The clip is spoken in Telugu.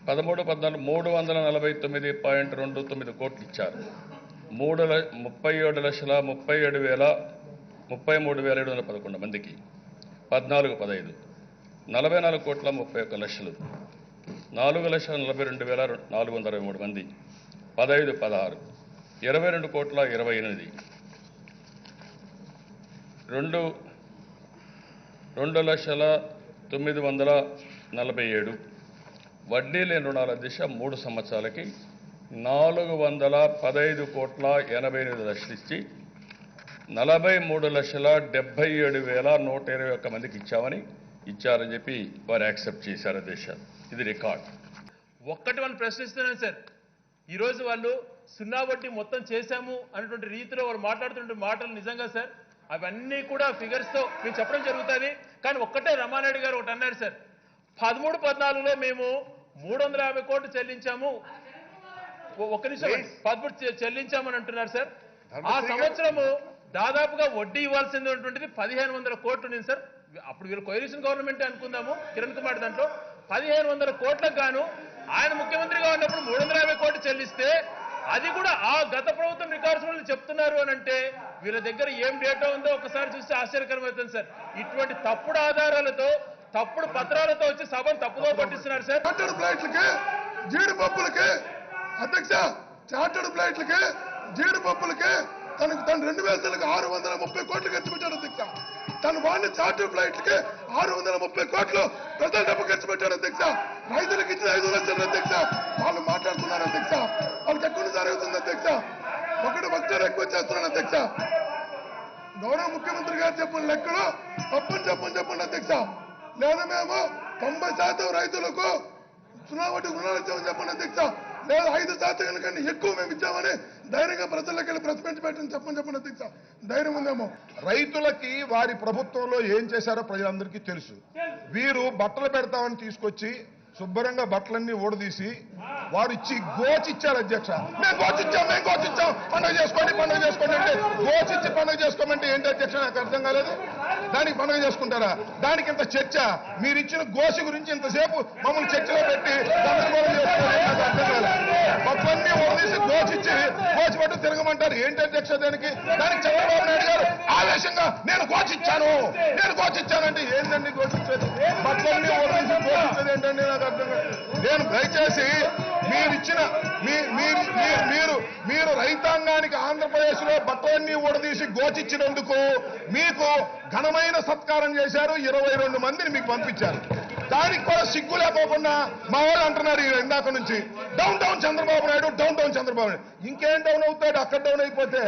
349.29 కోట్లు ఇచ్చారు. 37,33,711 మందికి 14/15 44,31,00,000 4,42,423 మంది 15/16 22,28 2,947 వడ్డీ లేని రుణాల దిశ 3 సంవత్సరాలకి 415,88,00,000 ఇచ్చి 43,77,121 మందికి ఇచ్చారని చెప్పి వారు యాక్సెప్ట్ చేశారు. దేశ ఇది రికార్డ్. ఒక్కటి వాళ్ళు ప్రశ్నిస్తున్నాను సార్, ఈరోజు వాళ్ళు సున్నా వడ్డీ మొత్తం చేశాము అనేటువంటి రీతిలో వాళ్ళు మాట్లాడుతున్న మాటలు నిజంగా సార్ అవన్నీ కూడా ఫిగర్స్తో మేము చెప్పడం జరుగుతుంది. కానీ ఒక్కటే రమానాయుడు గారు ఒకటి అన్నారు సార్, 13-14లో మేము 350 కోట్లు చెల్లించాము, ఒక్క నిమిషం 13 చెల్లించామని అంటున్నారు సార్. ఆ సంవత్సరము దాదాపుగా వడ్డీ ఇవ్వాల్సినటువంటిది 1,500 కోట్లు ఉంది సార్. అప్పుడు వీళ్ళు కోalition గవర్నమెంట్ అనుకుందాము, కిరణ్ కుమార్ దాంట్లో 1,500 కోట్లకు గాను ఆయన ముఖ్యమంత్రిగా ఉన్నప్పుడు 350 కోట్లు చెల్లిస్తే అది కూడా ఆ గత ప్రభుత్వం రికార్డ్స్ చెప్తున్నారు అని అంటే వీళ్ళ దగ్గర ఏం డేటా ఉందో ఒకసారి చూస్తే ఆశ్చర్యకరమవుతుంది సార్. ఇటువంటి తప్పుడు ఆధారాలతో తప్పుడు పత్రాలతో వచ్చి సభను తప్పుదో పట్టిస్తున్నారు సార్. చార్టర్డ్ ఫ్లైట్లకి జీడిపప్పులకి అధ్యక్ష, చార్టర్డ్ ఫ్లైట్లకి జీడిపప్పులకి తను 2,000 630 కోట్లు ఖర్చు పెట్టాడు అధ్యక్ష. తను వాడిన చార్టర్డ్ ఫ్లైట్లకి 630 కోట్లు ప్రజల డబ్బు ఖర్చు పెట్టాడు అధ్యక్ష. రైతులకు ఇచ్చిన 5 లక్షలు అధ్యక్ష. వాళ్ళు మాట్లాడుతున్నారు అధ్యక్ష, వాళ్ళకి ఎక్కువ జరుగుతుంది అధ్యక్ష. ఒకటి భక్తులు ఎక్కువ చేస్తున్నాడు అధ్యక్ష. గౌరవ ముఖ్యమంత్రి గారు చెప్పిన లెక్కలు తప్పని చెప్పండి అధ్యక్ష. లేదా మేము 90% రైతులకు సున్నా వడ్డీ రుణాలు ఇచ్చామని చెప్పండి అధ్యక్ష. లేదా 5% కన్నా ఎక్కువ మేము ఇచ్చామని ధైర్యంగా ప్రజలకు వెళ్ళి ప్రెస్ మీట్ పెట్టని చెప్పండి అధ్యక్ష. ధైర్యం ఉందేమో. రైతులకి వారి ప్రభుత్వంలో ఏం చేశారో ప్రజలందరికీ తెలుసు. వీరు బట్టలు పెడతామని తీసుకొచ్చి శుభ్రంగా బట్టలన్నీ ఊడదీసి వారు ఇచ్చి గోచిచ్చారు అధ్యక్ష. మేము గోచిచ్చాం పండుగ చేసుకోండి అంటే గోచిచ్చి పండుగ చేసుకోమంటే ఏంటి అధ్యక్ష? నాకు అర్థం కాలేదు. దానికి పండుగ చేసుకుంటారా? దానికి ఇంత చర్చ, మీరు ఇచ్చిన గోసి గురించి ఇంతసేపు మమ్మల్ని చర్చలో పెట్టి గందరగోళం చేసుకోవాలి. నాకు అర్థం కాలేదు. బట్టలన్నీ ఊడదీసి గోచి పట్టు తిరగమంటారు ఏంటి అధ్యక్ష? దానికి చంద్రబాబు నాయుడు గారు ఆవేశంగా నేను గోచిచ్చాను అంటే ఏంటండి గోచిచ్చేది? బట్టలన్నీ ఊడదీసి గోచిచ్చేది ఏంటండి? నాకు అర్థం కాదు. నేను దయచేసి మీరు రైతాంగానికి ఆంధ్రప్రదేశ్ లో బట్టలన్నీ ఊడదీసి గోచిచ్చినందుకు మీకు ఘనమైన సత్కారం చేశారు. 22 మందిని మీకు పంపించారు. దానికి కూడా సిగ్గు లేకోకుండా మా వాళ్ళు అంటున్నారు ఇందాక నుంచి డౌన్ చంద్రబాబు నాయుడు. ఇంకేం డౌన్ అవుతాడు? అక్కడ డౌన్ అయిపోతే